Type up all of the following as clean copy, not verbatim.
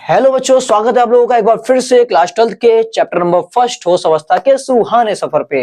Hello बच्चों, स्वागत है आप लोगों का एक बार फिर से क्लास 12 के चैप्टर नंबर फर्स्ट ठोस अवस्था के सुहाने सफर पे।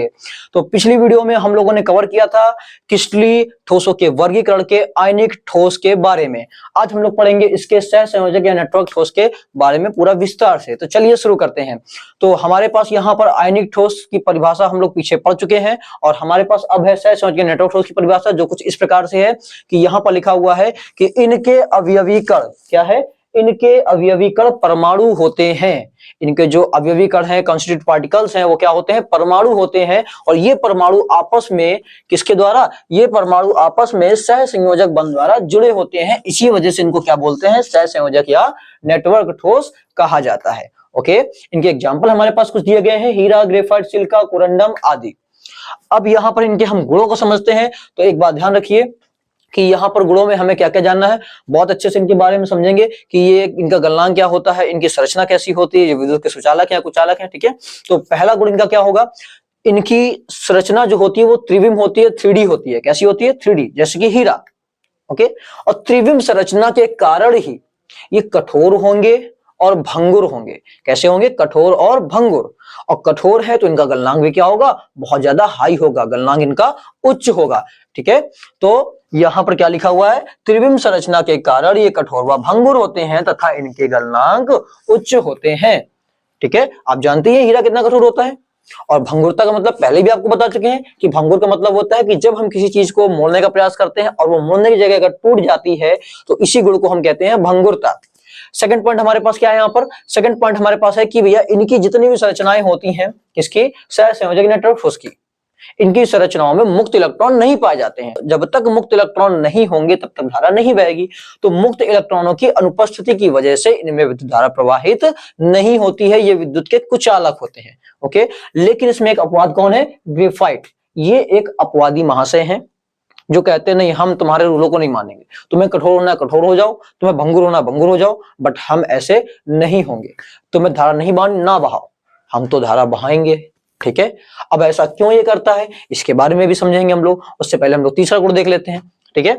तो पिछली वीडियो में हम लोगों ने कवर किया था क्रिस्टलीय ठोसों के वर्गीकरण के आयनिक ठोस के बारे में। आज हम लोग पढ़ेंगे इसके सहसंयोजक या नेटवर्क ठोस के बारे में पूरा विस्तार से। तो चलिए शुरू करते हैं। तो हमारे पास यहाँ पर आयनिक ठोस की परिभाषा हम लोग पीछे पढ़ चुके हैं और हमारे पास अब है सहसंयोजक नेटवर्क ठोस की परिभाषा, जो कुछ इस प्रकार से है कि यहाँ पर लिखा हुआ है कि इनके अवयवी कण क्या है, इनके अवयवी कण परमाणु होते हैं। इनके जो अवयवी कण हैं, कॉन्स्टिट्यूएंट पार्टिकल्स हैं, वो क्या होते हैं, परमाणु होते हैं। और ये परमाणु आपस में किसके द्वारा, ये परमाणु आपस में सहसंयोजक बंध द्वारा जुड़े होते हैं। इसी वजह से इनको क्या बोलते हैं, सहसंयोजक या नेटवर्क ठोस कहा जाता है। ओके, इनके एग्जाम्पल हमारे पास कुछ दिए गए हैं, हीरा, ग्रेफाइट, सिलिका, कोरंडम आदि। अब यहाँ पर इनके हम गुणों को समझते हैं। तो एक बात ध्यान रखिए कि यहाँ पर गुणों में हमें क्या क्या जानना है, बहुत अच्छे से इनके बारे में समझेंगे कि ये इनका गलनांक क्या होता है, इनकी संरचना कैसी होती है, ये विद्युत के सुचालक है, कुचालक है। ठीक है, तो पहला गुण इनका क्या होगा, इनकी संरचना जो होती है वो त्रिविम होती है, 3D होती है। कैसी होती है, 3D, जैसे कि हीरा। ओके, और त्रिविम संरचना के कारण ही ये कठोर होंगे और भंगुर होंगे। कैसे होंगे, कठोर और भंगुर। और कठोर है तो इनका गलनांक भी क्या होगा, बहुत ज्यादा हाई होगा, गलनांक इनका उच्च होगा। ठीक है, तो यहां पर क्या लिखा हुआ है, त्रिविम संरचना के कारण ये कठोर व भंगुर होते हैं तथा इनके गलनांक उच्च होते हैं। ठीक है, आप जानते हैं हीरा कितना कठोर होता है। और भंगुरता का मतलब पहले भी आपको बता चुके हैं कि भंगुर का मतलब होता है कि जब हम किसी चीज को मोड़ने का प्रयास करते हैं और वो मोड़ने की जगह अगर टूट जाती है तो इसी गुण को हम कहते हैं भंगुरता। सेकंड पॉइंट हमारे पास क्या है, यहाँ पर सेकंड पॉइंट हमारे पास है कि भैया इनकी जितनी भी संरचनाएं होती हैं, किसकी, सहसंयोजक नेटवर्क ठोस की, इनकी संरचनाओं में मुक्त इलेक्ट्रॉन नहीं पाए जाते हैं। जब तक मुक्त इलेक्ट्रॉन नहीं होंगे तब तक धारा नहीं बहेगी। तो मुक्त इलेक्ट्रॉनों की अनुपस्थिति की वजह से इनमें विद्युत धारा प्रवाहित नहीं होती है, ये विद्युत के कुचालक होते हैं। ओके, लेकिन इसमें एक अपवाद कौन है, ग्रेफाइट। ये एक अपवादी महाशय हैं जो कहते हैं नहीं, हम तुम्हारे रूलों को नहीं मानेंगे, तुम्हें कठोर होना कठोर हो जाओ, तुम्हें भंगुर होना भंगुर हो जाओ, बट हम ऐसे नहीं होंगे। तुम्हें धारा नहीं ना बहाओ, हम तो धारा बहाएंगे। ठीक है, अब ऐसा क्यों ये करता है, इसके बारे में भी समझेंगे हम लोग। उससे पहले हम लोग तीसरा गुण देख लेते हैं। ठीक है,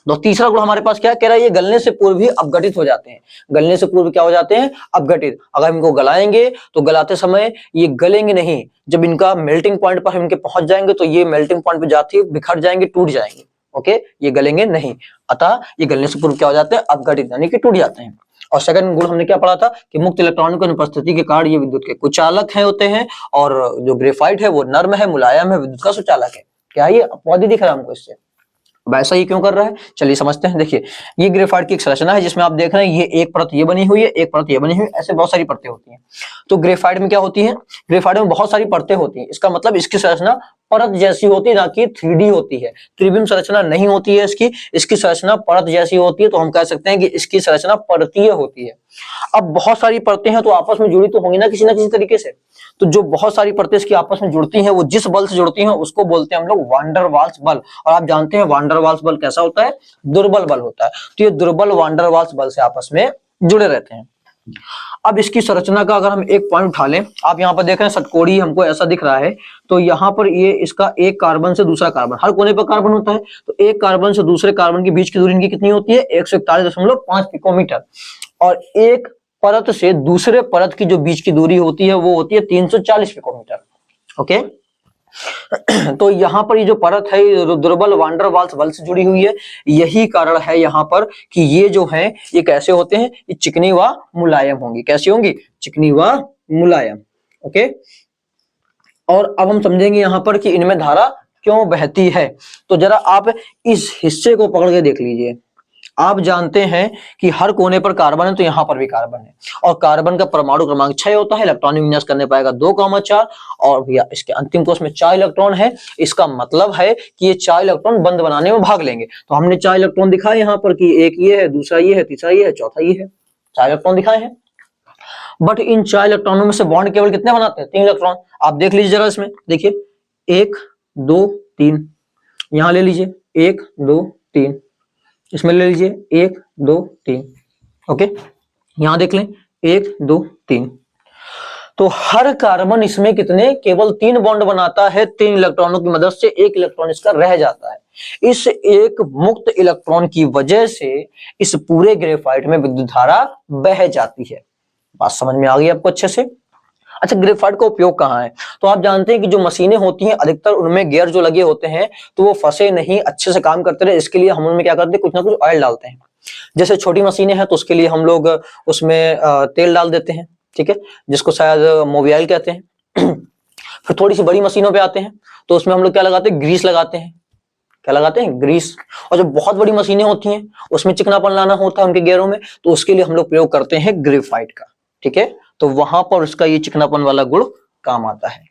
तो तीसरा गुण हमारे पास क्या कह रहा है, ये गलने से पूर्व ही अपघटित हो जाते हैं। गलने से पूर्व क्या हो जाते हैं, अपघटित। अगर इनको गलाएंगे तो गलाते समय ये गलेंगे नहीं, जब इनका मेल्टिंग पॉइंट पर हम इनके पहुंच जाएंगे तो ये मेल्टिंग पॉइंट पर जाते ही बिखर जाएंगे, टूट जाएंगे। ओके, ये गलेंगे नहीं, अतः ये गलने से पूर्व क्या हो जाते हैं, अपघटित, यानी कि टूट जाते हैं। और सेकंड गुण हमने क्या पढ़ा था कि मुक्त इलेक्ट्रॉनों की अनुपस्थिति के कारण ये विद्युत के कुचालक है होते हैं। और जो ग्रेफाइट है वो नर्म है, मुलायम है, विद्युत का सुचालक है। क्या ये अपवादी दिख रहा है हमको इससे, वैसा ही क्यों कर रहा है, चलिए समझते हैं। देखिए, ये ग्रेफाइट की एक संरचना है जिसमें आप देख रहे हैं ये एक परत ये बनी हुई है, एक परत ये बनी हुई है, ऐसे बहुत सारी परतें होती हैं। तो ग्रेफाइट में क्या होती है, ग्रेफाइट में बहुत सारी परतें होती हैं। इसका मतलब इसकी संरचना परत जैसी होती है, ना कि 3D होती है। त्रिविम संरचना नहीं होती है इसकी संरचना परत जैसी होती है। तो हम कह सकते हैं कि इसकी संरचना परतीय होती है। अब बहुत सारी परतें हैं तो आपस में जुड़ी तो होंगी ना किसी तरीके से। तो जो बहुत सारी परतें इसकी आपस में जुड़ती हैं, वो जिस बल से जुड़ती हैं उसको बोलते हैं हम लोग वान डर वाल्स बल। और आप जानते हैं वान डर वाल्स बल कैसा होता है, दुर्बल बल होता है। तो ये दुर्बल वान डर वाल्स बल से आपस में जुड़े रहते हैं। अब इसकी संरचना का अगर हम एक पॉइंट उठा लें, आप यहाँ पर देख रहे हैं षटकोणी हमको ऐसा दिख रहा है। तो यहाँ पर ये इसका एक कार्बन से दूसरा कार्बन, हर कोने पर कार्बन होता है, तो एक कार्बन से दूसरे कार्बन के बीच की दूरी इनकी कितनी होती है, 141.5 पिकोमीटर। और एक परत से दूसरे परत की जो बीच की दूरी होती है वो होती है 340 पिकोमीटर। ओके, तो यहाँ पर ये जो परत है ये दुर्बल वान डर वाल्स बल से जुड़ी हुई है। यही कारण है यहाँ पर कि ये जो है ये कैसे होते हैं, ये चिकनी व मुलायम होंगी। कैसी होंगी, चिकनी व मुलायम। ओके, और अब हम समझेंगे यहाँ पर कि इनमें धारा क्यों बहती है। तो जरा आप इस हिस्से को पकड़ के देख लीजिए। आप जानते हैं कि हर कोने पर कार्बन है, तो यहाँ पर भी कार्बन है। और कार्बन का परमाणु क्रमांक 6 होता है, इलेक्ट्रॉनिक विन्यास करने पाएगा 2,4। और भैया इसके अंतिम कोष में 4 इलेक्ट्रॉन है। इसका मतलब है कि ये 4 इलेक्ट्रॉन बंध बनाने में भाग लेंगे। तो हमने 4 इलेक्ट्रॉन दिखाए यहाँ पर कि एक ये है, दूसरा ये है, तीसरा ये है, चौथा ये है। 4 इलेक्ट्रॉन दिखाए हैं। बट इन 4 इलेक्ट्रॉनों में से बॉन्ड केवल कितने बनाते हैं, 3 इलेक्ट्रॉन। आप देख लीजिए जरा इसमें, देखिए 1 2 3, यहां ले लीजिए 1 2 3, इसमें ले लीजिए 1 2 3। ओके, यहां देख लें 1 2 3। तो हर कार्बन इसमें कितने, केवल 3 बॉन्ड बनाता है, 3 इलेक्ट्रॉनों की मदद से 1 इलेक्ट्रॉन इसका रह जाता है। इस एक मुक्त इलेक्ट्रॉन की वजह से इस पूरे ग्रेफाइट में विद्युत धारा बह जाती है। बात समझ में आ गई आपको अच्छे से? अच्छा, ग्रेफाइट का उपयोग कहाँ है? तो आप जानते हैं कि जो मशीनें होती हैं अधिकतर उनमें गियर जो लगे होते हैं तो वो फंसे नहीं, अच्छे से काम करते रहे, इसके लिए हम उनमें क्या करते हैं, कुछ ना कुछ ऑयल डालते हैं। जैसे छोटी मशीनें हैं तो उसके लिए हम लोग उसमें तेल डाल देते हैं, ठीक है, जिसको शायद मोबियाइल कहते हैं। फिर थोड़ी सी बड़ी मशीनों पे आते हैं तो उसमें हम लोग क्या लगाते हैं, ग्रीस लगाते हैं। क्या लगाते हैं, ग्रीस। और जब बहुत बड़ी मशीनें होती हैं उसमें चिकनापन लाना होता है उनके गियरों में, तो उसके लिए हम लोग प्रयोग करते हैं ग्रेफाइट का, ठीक है। तो वहां पर उसका ये चिकनापन वाला गुण काम आता है।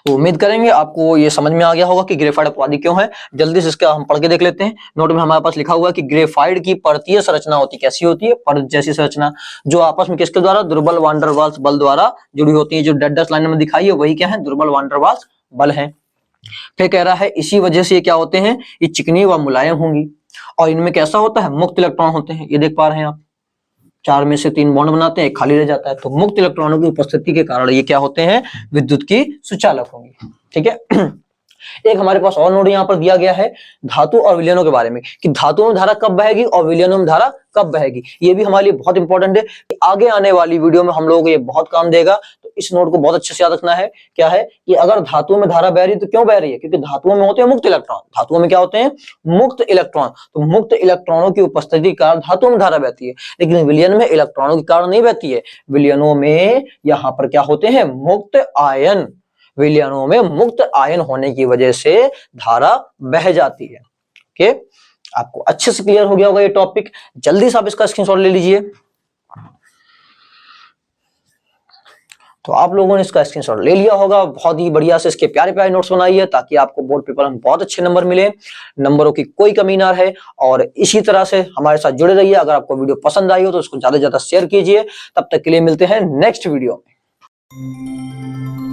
तो उम्मीद करेंगे आपको ये समझ में आ गया होगा कि ग्रेफाइट अपवादी क्यों है। जल्दी से इसका हम पढ़ के देख लेते हैं। नोट में हमारे पास लिखा हुआ है कि ग्रेफाइट की परतीय संरचना होती, कैसी होती है, परत जैसी संरचना, जो आपस में किसके द्वारा, दुर्बल वान डर वाल्स बल द्वारा जुड़ी होती है। जो डैश लाइन में दिखाई है वही क्या है, दुर्बल वान डर वाल्स बल है। फिर कह रहा है इसी वजह से ये क्या होते हैं, ये चिकनी व मुलायम होंगी। और इनमें कैसा होता है, मुक्त इलेक्ट्रॉन होते हैं। ये देख पा रहे हैं आप, 4 में से 3 बॉन्ड बनाते हैं, एक खाली रह जाता है। तो मुक्त इलेक्ट्रॉनों की उपस्थिति के कारण ये क्या होते हैं, विद्युत की सुचालक होंगी, ठीक है। एक हमारे पास और नोट यहाँ पर दिया गया है धातु और विलयनों के बारे में, कि धातुओं में धारा कब बहेगी और विलयनों में धारा कब बहेगी। ये भी हमारे लिए बहुत इंपॉर्टेंट है कि आगे आने वाली वीडियो में हम लोगों को ये बहुत काम देगा। तो इस नोट को बहुत अच्छे से याद रखना है। क्या है कि अगर धातुओं में धारा बह रही है तो क्यों बह रही है, क्योंकि धातुओं में होते हैं मुक्त इलेक्ट्रॉन। धातुओं में क्या होते हैं, मुक्त इलेक्ट्रॉन। तो मुक्त इलेक्ट्रॉनों की उपस्थिति के कारण धातुओं में धारा बहती है, लेकिन विलयन में इलेक्ट्रॉनों के कारण नहीं बहती है। विलयनों में यहाँ पर क्या होते हैं, मुक्त आयन। विलयनों में मुक्त आयन होने की वजह से धारा बह जाती है। ओके, आपको अच्छे से क्लियर हो गया होगा ये टॉपिक। जल्दी से आप इसका स्क्रीनशॉट ले लीजिए। तो आप लोगों ने इसका स्क्रीनशॉट ले लिया होगा। बहुत ही बढ़िया से इसके प्यारे प्यारे नोट्स बनाइए ताकि आपको बोर्ड पेपर में बहुत अच्छे नंबर मिले, नंबरों की कोई कमी ना रहे। और इसी तरह से हमारे साथ जुड़े रहिए। अगर आपको वीडियो पसंद आई हो तो उसको ज्यादा से ज्यादा शेयर कीजिए। तब तक के लिए मिलते हैं नेक्स्ट वीडियो में।